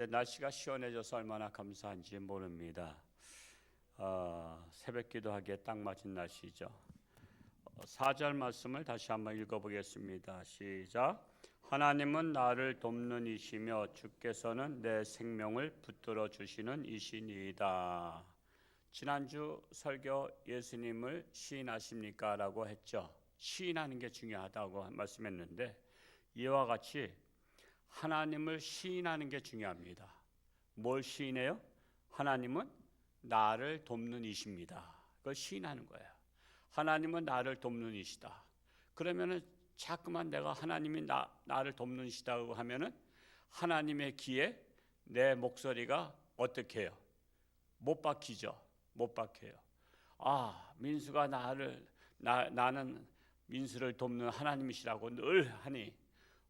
날씨가 시원해져서 얼마나 감사한지 모릅니다. 새벽 기도하기에 딱 맞은 날씨죠. 4절 말씀을 다시 한번 읽어보겠습니다. 시작. 하나님은 나를 돕는 이시며 주께서는 내 생명을 붙들어 주시는 이시니이다. 지난주 설교 예수님을 시인하십니까? 라고 했죠. 시인하는 게 중요하다고 말씀했는데 이와 같이 하나님을 시인하는 게 중요합니다. 뭘 시인해요? 하나님은 나를 돕는 이십니다. 그걸 시인하는 거예요. 하나님은 나를 돕는 이시다. 그러면은 자꾸만 내가 하나님이 나를 돕는 이시다고 하면은 하나님의 귀에 내 목소리가 어떻게 해요? 못 박히죠. 못 박혀요. 민수가 나는 민수를 돕는 하나님이시라고 늘 하니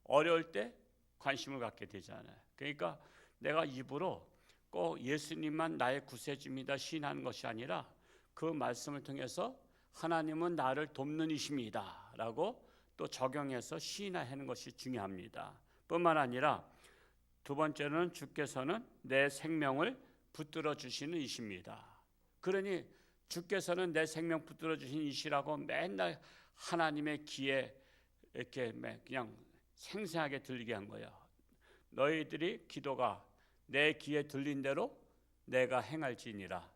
어려울 때 관심을 갖게 되잖아요. 그러니까 내가 입으로 꼭 예수님만 나의 구세주입니다 시인하는 것이 아니라 그 말씀을 통해서 하나님은 나를 돕는 이십니다 라고 또 적용해서 시인하는 것이 중요합니다. 뿐만 아니라 두 번째는 주께서는 내 생명을 붙들어 주시는 이십니다. 그러니 주께서는 내 생명 붙들어 주시는 이시라고 맨날 하나님의 귀에 이렇게 그냥 생생하게 들리게 한 거예요. 너희들이 기도가 내 귀에 들린 대로 내가 행할지니라.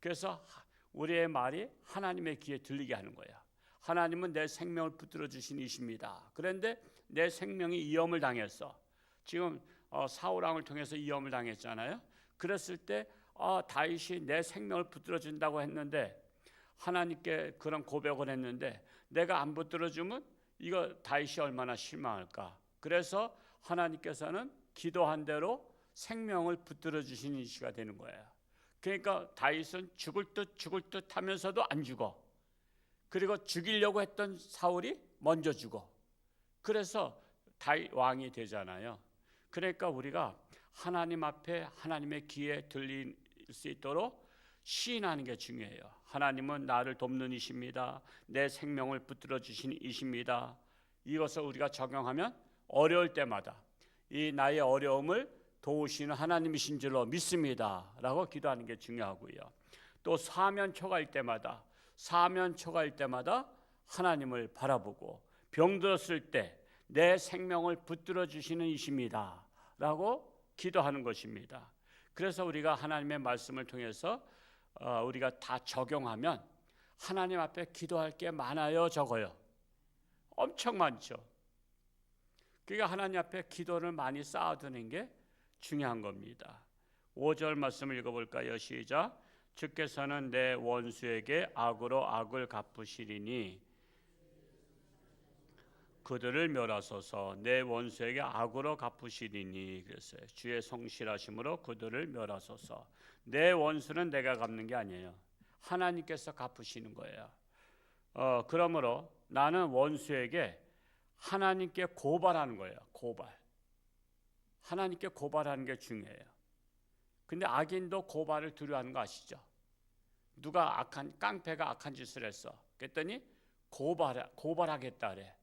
그래서 우리의 말이 하나님의 귀에 들리게 하는 거야. 하나님은 내 생명을 붙들어 주신 이십니다. 그런데 내 생명이 위험을 당했어. 지금 사울 왕을 통해서 위험을 당했잖아요. 그랬을 때 다윗이 내 생명을 붙들어 준다고 했는데 하나님께 그런 고백을 했는데 내가 안 붙들어 주면 이거 다윗이 얼마나 실망할까. 그래서 하나님께서는 기도한 대로 생명을 붙들어 주시는 이시가 되는 거예요. 그러니까 다윗은 죽을 듯 하면서도 안 죽어. 그리고 죽이려고 했던 사울이 먼저 죽어. 그래서 다윗 왕이 되잖아요. 그러니까 우리가 하나님 앞에 하나님의 귀에 들릴 수 있도록 시인하는 게 중요해요. 하나님은 나를 돕는 이십니다. 내 생명을 붙들어 주신 이십니다. 이것을 우리가 적용하면 어려울 때마다 이 나의 어려움을 도우시는 하나님이신 줄로 믿습니다 라고 기도하는 게 중요하고요. 또 사면 초가일 때마다 하나님을 바라보고 병들었을 때 내 생명을 붙들어 주시는 이십니다 라고 기도하는 것입니다. 그래서 우리가 하나님의 말씀을 통해서 우리가 다 적용하면 하나님 앞에 기도할 게 많아요, 적어요? 엄청 많죠. 그러니까 하나님 앞에 기도를 많이 쌓아두는 게 중요한 겁니다. 5절 말씀을 읽어볼까요? 시작. 주께서는 내 원수에게 악으로 악을 갚으시리니 그들을 멸하소서. 내 원수에게 악으로 갚으시리니. 그랬어요. 주의 성실하심으로 그들을 멸하소서. 내 원수는 내가 갚는 게 아니에요. 하나님께서 갚으시는 거예요. 그러므로 나는 원수에게 하나님께 고발하는 거예요. 고발. 하나님께 고발하는 게 중요해요. 근데 악인도 고발을 두려워하는 거 아시죠? 누가 깡패가 악한 짓을 했어. 그랬더니 고발하겠다 그래.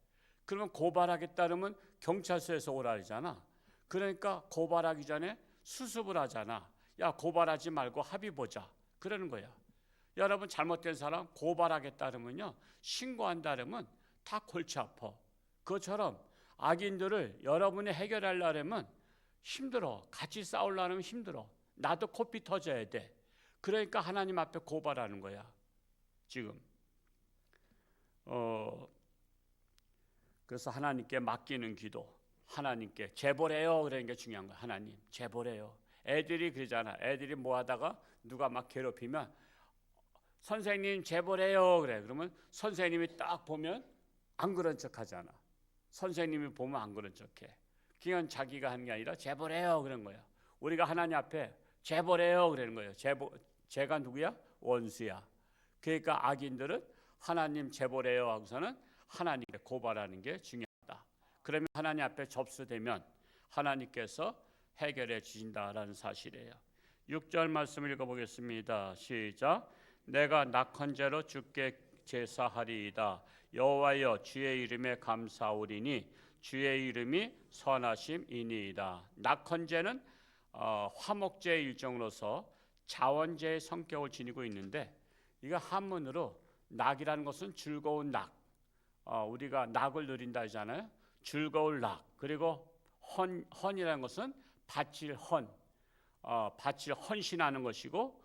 그러면 고발하겠다 그러면 경찰서에서 오라 그러잖아. 그러니까 고발하기 전에 수습을 하잖아. 야, 고발하지 말고 합의 보자. 그러는 거야. 여러분 잘못된 사람 고발하겠다 그러면요. 신고한다 그러면 다 골치 아파. 그것처럼 악인들을 여러분이 해결하려면 힘들어. 같이 싸우려면 힘들어. 나도 코피 터져야 돼. 그러니까 하나님 앞에 고발하는 거야. 지금 그래서 하나님께 맡기는 기도, 하나님께 제보래요 그러는 게 중요한 거야. 하나님 제보래요. 애들이 그러잖아. 애들이 뭐 하다가 누가 막 괴롭히면 선생님 제보래요 그래. 그러면 선생님이 딱 보면 안 그런 척 하잖아. 선생님이 보면 안 그런 척해. 그냥 자기가 하는 게 아니라 제보래요 그런 거야. 우리가 하나님 앞에 제보래요 그러는 거예요. 제가 누구야? 원수야. 그러니까 악인들은 하나님 제보래요 하고서는 하나님께 고발하는 게 중요하다. 그러면 하나님 앞에 접수되면 하나님께서 해결해 주신다라는 사실이에요. 6절 말씀 읽어보겠습니다. 시작. 내가 낙헌제로 주께 제사하리이다. 여호와여 주의 이름에 감사오리니 주의 이름이 선하심이니이다. 낙헌제는 화목제의 일종으로서 자원제의 성격을 지니고 있는데, 이거 한문으로 낙이라는 것은 즐거운 낙, 우리가 낙을 누린다 하잖아요. 즐거울 낙. 그리고 헌이라는 것은 바칠 헌, 바칠 헌신하는 것이고,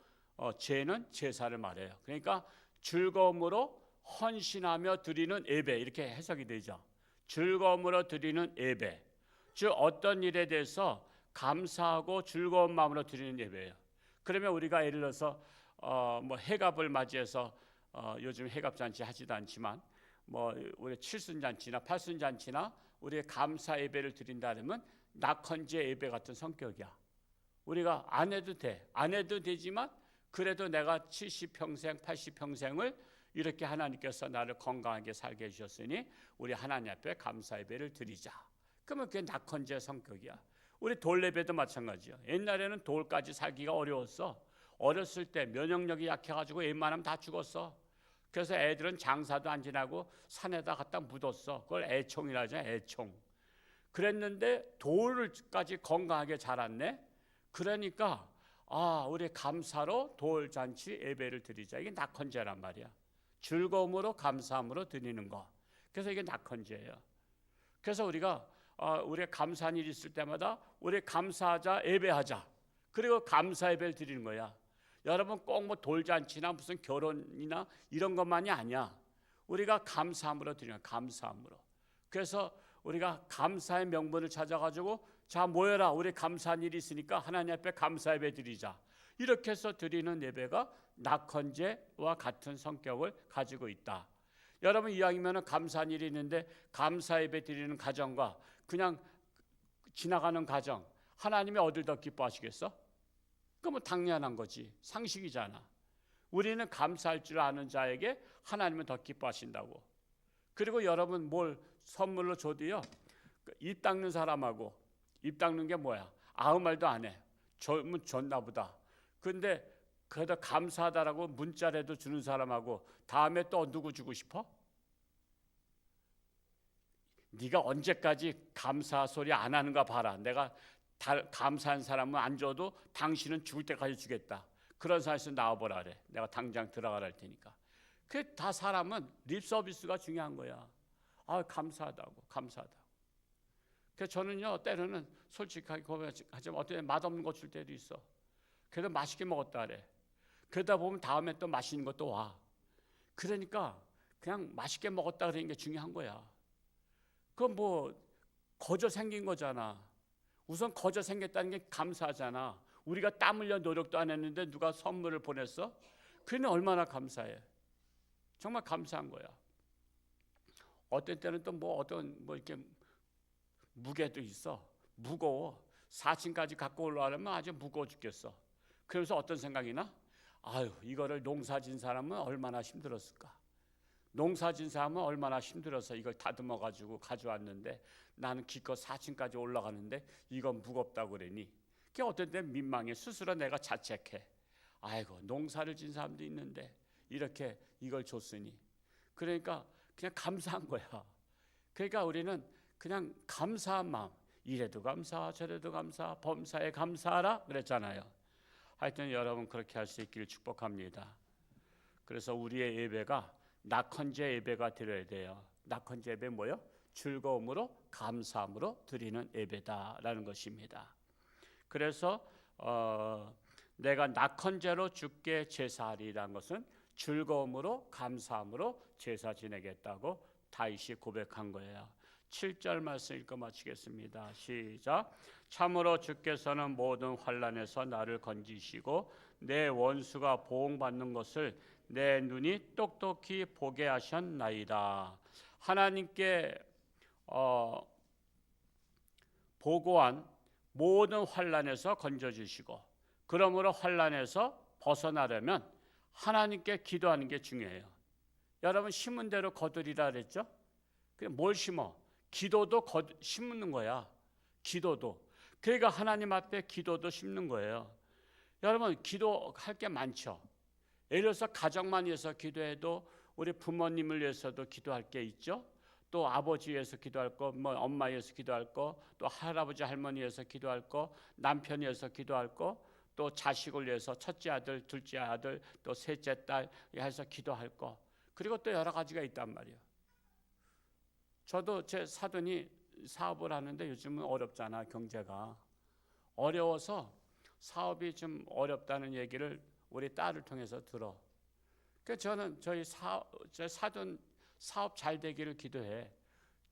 제는 제사를 말해요. 그러니까 즐거움으로 헌신하며 드리는 예배, 이렇게 해석이 되죠. 즐거움으로 드리는 예배, 즉 어떤 일에 대해서 감사하고 즐거운 마음으로 드리는 예배예요. 그러면 우리가 예를 들어서 뭐 해갑을 맞이해서 요즘 해갑잔치 하지도 않지만 뭐 우리 칠순잔치나 팔순잔치나 우리의 감사 예배를 드린다면 낙헌제 예배 같은 성격이야. 우리가 안 해도 돼. 안 해도 되지만 그래도 내가 70평생 80평생을 이렇게 하나님께서 나를 건강하게 살게 해주셨으니 우리 하나님 앞에 감사 예배를 드리자. 그러면 그게 낙헌제 성격이야. 우리 돌 예배도 마찬가지야. 옛날에는 돌까지 살기가 어려웠어. 어렸을 때 면역력이 약해가지고 웬만하면 다 죽었어. 그래서 애들은 장사도 안 지나고 산에다 갖다 묻었어. 그걸 애총이라 하잖아. 애총. 그랬는데 돌까지 건강하게 자랐네. 그러니까 우리 감사로 돌잔치 예배를 드리자. 이게 낙헌제란 말이야. 즐거움으로 감사함으로 드리는 거. 그래서 이게 낙헌제예요. 그래서 우리가 감사한 일이 있을 때마다 우리 감사하자, 예배하자. 그리고 감사 예배를 드리는 거야. 여러분 꼭 뭐 돌잔치나 무슨 결혼이나 이런 것만이 아니야. 우리가 감사함으로 드리는 거야. 감사함으로. 그래서 우리가 감사의 명분을 찾아가지고 자 모여라. 우리 감사한 일이 있으니까 하나님 앞에 감사 예배 드리자. 이렇게 해서 드리는 예배가 낙헌제와 같은 성격을 가지고 있다. 여러분 이왕이면 감사한 일이 있는데 감사 예배 드리는 가정과 그냥 지나가는 가정, 하나님이 어딜 더 기뻐하시겠어? 그러면 당연한 거지. 상식이잖아. 우리는 감사할 줄 아는 자에게 하나님은 더 기뻐하신다고. 그리고 여러분 뭘 선물로 줘도요, 입 닦는 사람하고, 입 닦는 게 뭐야? 아무 말도 안 해. 줬나 보다. 근데 그래도 감사하다라고 문자라도 주는 사람하고 다음에 또 누구 주고 싶어? 네가 언제까지 감사 소리 안 하는가 봐라. 내가 감사한 사람은 안 줘도 당신은 죽을 때까지 주겠다. 그런 사람에서 나와보라 그래. 내가 당장 들어가라 할 테니까. 그 다 사람은 립 서비스가 중요한 거야. 감사하다고. 그래서 저는요 때로는 솔직하게 고백하지만 어떤 때 맛없는 거 줄 때도 있어. 그래도 맛있게 먹었다 그래. 그러다 보면 다음에 또 맛있는 것도 와. 그러니까 그냥 맛있게 먹었다 그러는 게 중요한 거야. 그건 뭐 거저 생긴 거잖아. 우선 거저 생겼다는 게 감사하잖아. 우리가 땀 흘려 노력도 안 했는데 누가 선물을 보냈어? 그는 얼마나 감사해. 정말 감사한 거야. 어떤 때는 또 뭐 이렇게 무게도 있어. 무거워. 4층까지 갖고 올라가려면 아주 무거워 죽겠어. 그러면서 어떤 생각이 나? 이거를 농사진 사람은 얼마나 힘들었을까? 농사진 사람은 얼마나 힘들어서 이걸 다듬어 가지고 가져왔는데 나는 기껏 4층까지 올라가는데 이건 무겁다고 그러니. 그게 어떤 때 민망해. 스스로 내가 자책해. 농사를 진 사람도 있는데 이렇게 이걸 줬으니. 그러니까 그냥 감사한 거야. 그러니까 우리는 그냥 감사한 마음. 이래도 감사, 저래도 감사, 범사에 감사하라 그랬잖아요. 하여튼 여러분 그렇게 할 수 있기를 축복합니다. 그래서 우리의 예배가 낙헌제 예배가 드려야 돼요. 낙헌제 예배 뭐요? 즐거움으로 감사함으로 드리는 예배다라는 것입니다. 그래서 내가 낙헌제로 주께 제사하리라는 것은 즐거움으로 감사함으로 제사 지내겠다고 다윗이 고백한 거예요. 7절 말씀 읽고 마치겠습니다. 시작. 참으로 주께서는 모든 환난에서 나를 건지시고 내 원수가 보응받는 것을 내 눈이 똑똑히 보게 하셨나이다. 하나님께 보고한 모든 환난에서 건져주시고 그러므로 환난에서 벗어나려면 하나님께 기도하는 게 중요해요. 여러분 심은 대로 거두리라 그랬죠? 뭘 심어? 기도도 심는 거야. 기도도. 그러니까 하나님 앞에 기도도 심는 거예요. 여러분 기도할 게 많죠. 예를 들어서 가정만 위해서 기도해도 우리 부모님을 위해서도 기도할 게 있죠. 또 아버지 위해서 기도할 거, 뭐 엄마 위해서 기도할 거, 또 할아버지 할머니 위해서 기도할 거, 남편 위해서 기도할 거, 또 자식을 위해서 첫째 아들, 둘째 아들, 또 셋째 딸 해서 기도할 거. 그리고 또 여러 가지가 있단 말이에요. 저도 제 사돈이 사업을 하는데 요즘은 어렵잖아. 경제가 어려워서 사업이 좀 어렵다는 얘기를 우리 딸을 통해서 들어. 그래서 저는 제 사돈 사업 잘 되기를 기도해.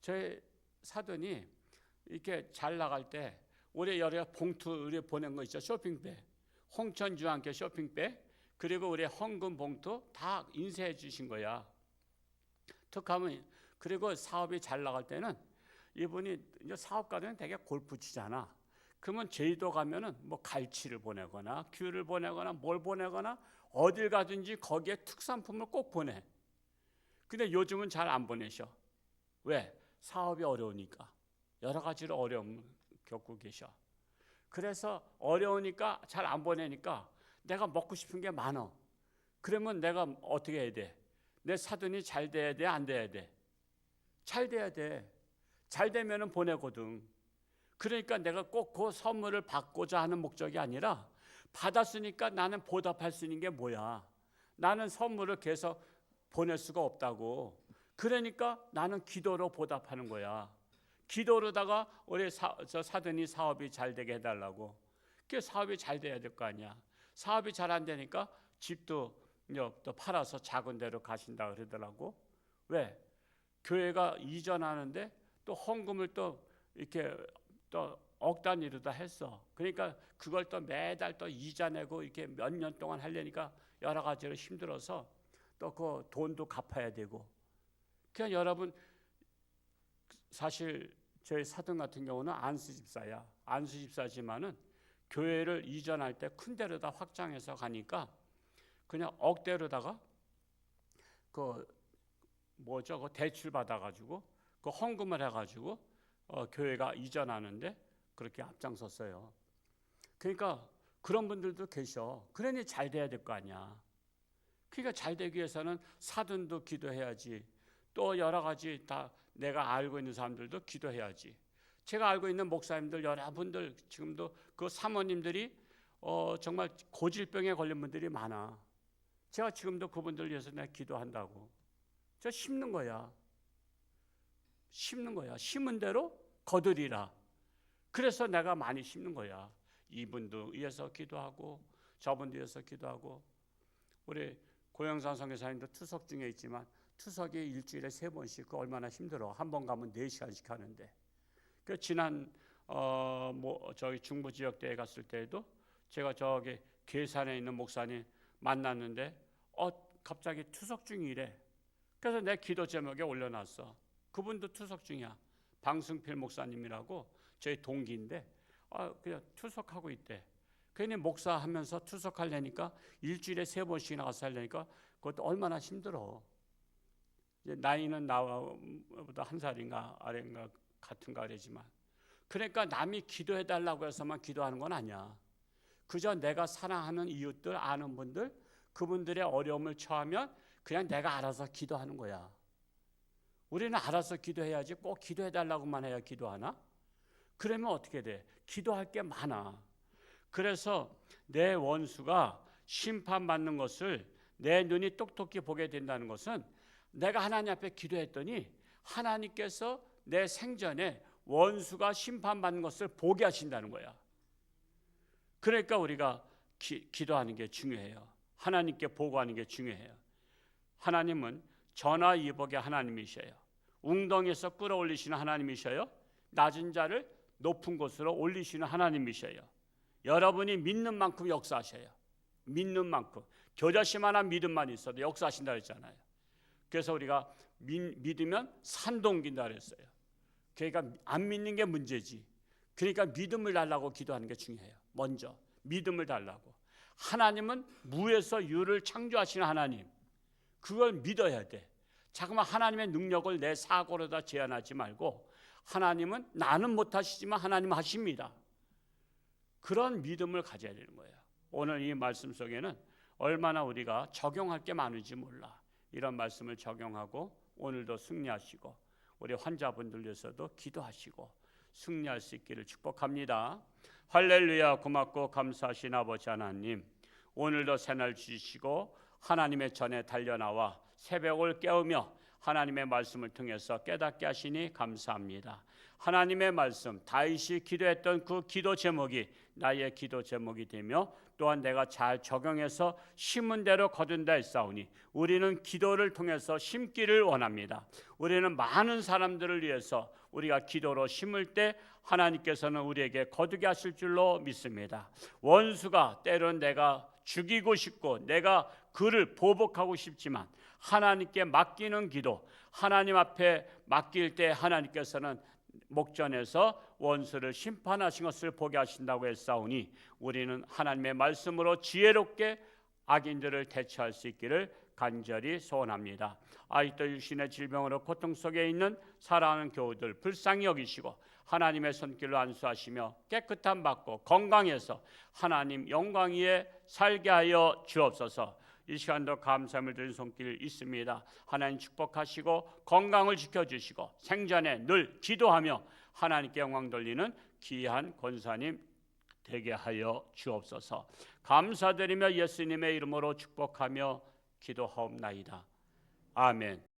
저희 사돈이 이렇게 잘 나갈 때 우리 여러 봉투 우리 보낸 거 있죠. 쇼핑백, 홍천주와 함께 쇼핑백, 그리고 우리 헌금 봉투 다 인쇄해 주신 거야. 툭하면. 그리고 사업이 잘 나갈 때는 이분이 이제 사업가들은 되게 골프 치잖아. 그러면 제주도 가면은 뭐 갈치를 보내거나 귤을 보내거나 뭘 보내거나 어딜 가든지 거기에 특산품을 꼭 보내. 근데 요즘은 잘 안 보내셔. 왜? 사업이 어려우니까. 여러 가지로 어려움을 겪고 계셔. 그래서 어려우니까 잘 안 보내니까 내가 먹고 싶은 게 많아. 그러면 내가 어떻게 해야 돼? 내 사돈이 잘 돼야 돼? 안 돼야 돼? 잘 돼야 돼. 잘 되면은 보내거든. 그러니까 내가 꼭 그 선물을 받고자 하는 목적이 아니라 받았으니까 나는 보답할 수 있는 게 뭐야? 나는 선물을 계속 보낼 수가 없다고. 그러니까 나는 기도로 보답하는 거야. 기도로다가 우리 사돈이 사업이 잘 되게 해달라고. 그 사업이 잘 돼야 될 거 아니야. 사업이 잘 안 되니까 집도 또 팔아서 작은 데로 가신다 그러더라고. 왜? 교회가 이전하는데 또 헌금을 또 이렇게 또 억 단위로 다 했어. 그러니까 그걸 또 매달 또 이자 내고 이렇게 몇 년 동안 하려니까 여러 가지로 힘들어서 또 그 돈도 갚아야 되고. 그냥 여러분 사실 저희 사돈 같은 경우는 안수 집사야. 안수 집사지만은 교회를 이전할 때 큰 데로다 확장해서 가니까 그냥 억대로다가 그 뭐죠? 그 대출 받아가지고 그 헌금을 해가지고 교회가 이전하는데 그렇게 앞장섰어요. 그러니까 그런 분들도 계셔. 그러니 잘 돼야 될 거 아니야. 그러니까 잘 되기 위해서는 사돈도 기도해야지. 또 여러 가지 다 내가 알고 있는 사람들도 기도해야지. 제가 알고 있는 목사님들 여러분들 지금도 그 사모님들이 정말 고질병에 걸린 분들이 많아. 제가 지금도 그분들 위해서 내가 기도한다고. 저 심는 거야. 심는 거야. 심은 대로 거두리라. 그래서 내가 많이 심는 거야. 이분도 위해서 기도하고 저분도 위해서 기도하고. 우리 고영산 선교사님도 투석 중에 있지만 투석이 일주일에 3번씩 그 얼마나 힘들어. 한 번 가면 4시간씩 하는데. 그 지난 저기 중부 지역 대회 갔을 때에도 제가 저기 계산에 있는 목사님 만났는데 갑자기 투석 중이래. 그래서 내 기도 제목에 올려놨어. 그분도 투석 중이야. 방승필 목사님이라고 저희 동기인데 그냥 투석하고 있대. 괜히 목사하면서 투석하려니까 일주일에 3번씩이나 가서 하려니까 그것도 얼마나 힘들어. 이제 나이는 나보다 1살인가 아래인가 같은가 그러지만 그러니까 남이 기도해달라고 해서만 기도하는 건 아니야. 그저 내가 사랑하는 이웃들 아는 분들 그분들의 어려움을 처하면 그냥 내가 알아서 기도하는 거야. 우리는 알아서 기도해야지 꼭 기도해달라고만 해야 기도하나? 그러면 어떻게 돼? 기도할 게 많아. 그래서 내 원수가 심판받는 것을 내 눈이 똑똑히 보게 된다는 것은 내가 하나님 앞에 기도했더니 하나님께서 내 생전에 원수가 심판받는 것을 보게 하신다는 거야. 그러니까 우리가 기도하는 게 중요해요. 하나님께 보고하는 게 중요해요. 하나님은 전화위복의 하나님이셔요. 웅덩이에서 끌어올리시는 하나님이셔요. 낮은 자를 높은 곳으로 올리시는 하나님이셔요. 여러분이 믿는 만큼 역사하셔요. 믿는 만큼. 겨자씨만한 믿음만 있어도 역사하신다 그랬잖아요. 그래서 우리가 믿으면 산도 옮긴다 그랬어요. 그러니까 안 믿는 게 문제지. 그러니까 믿음을 달라고 기도하는 게 중요해요. 먼저 믿음을 달라고. 하나님은 무에서 유를 창조하시는 하나님. 그걸 믿어야 돼. 잠깐만 하나님의 능력을 내 사고로다 제한하지 말고 하나님은 나는 못하시지만 하나님은 하십니다. 그런 믿음을 가져야 되는 거예요. 오늘 이 말씀 속에는 얼마나 우리가 적용할 게 많은지 몰라. 이런 말씀을 적용하고 오늘도 승리하시고 우리 환자분들 위해서도 기도하시고 승리할 수 있기를 축복합니다. 할렐루야. 고맙고 감사하신 아버지 하나님, 오늘도 새날 주시고 하나님의 전에 달려나와 새벽을 깨우며 하나님의 말씀을 통해서 깨닫게 하시니 감사합니다. 하나님의 말씀, 다윗이 기도했던 그 기도 제목이 나의 기도 제목이 되며 또한 내가 잘 적용해서 심은 대로 거둔다 했사오니 우리는 기도를 통해서 심기를 원합니다. 우리는 많은 사람들을 위해서 우리가 기도로 심을 때 하나님께서는 우리에게 거두게 하실 줄로 믿습니다. 원수가 때론 내가 죽이고 싶고 내가 그를 보복하고 싶지만 하나님께 맡기는 기도, 하나님 앞에 맡길 때 하나님께서는 목전에서 원수를 심판하신 것을 보게 하신다고 했사오니 우리는 하나님의 말씀으로 지혜롭게 악인들을 대처할 수 있기를 간절히 소원합니다. 아직도 육신의 질병으로 고통 속에 있는 사랑하는 교우들 불쌍히 여기시고 하나님의 손길로 안수하시며 깨끗함 받고 건강해서 하나님 영광 위에 살게 하여 주옵소서. 이 시간도 감사함을 드리는 손길 있습니다. 하나님 축복하시고 건강을 지켜주시고 생전에 늘 기도하며 하나님께 영광 돌리는 귀한 권사님 되게 하여 주옵소서. 감사드리며 예수님의 이름으로 축복하며 기도하옵나이다. 아멘.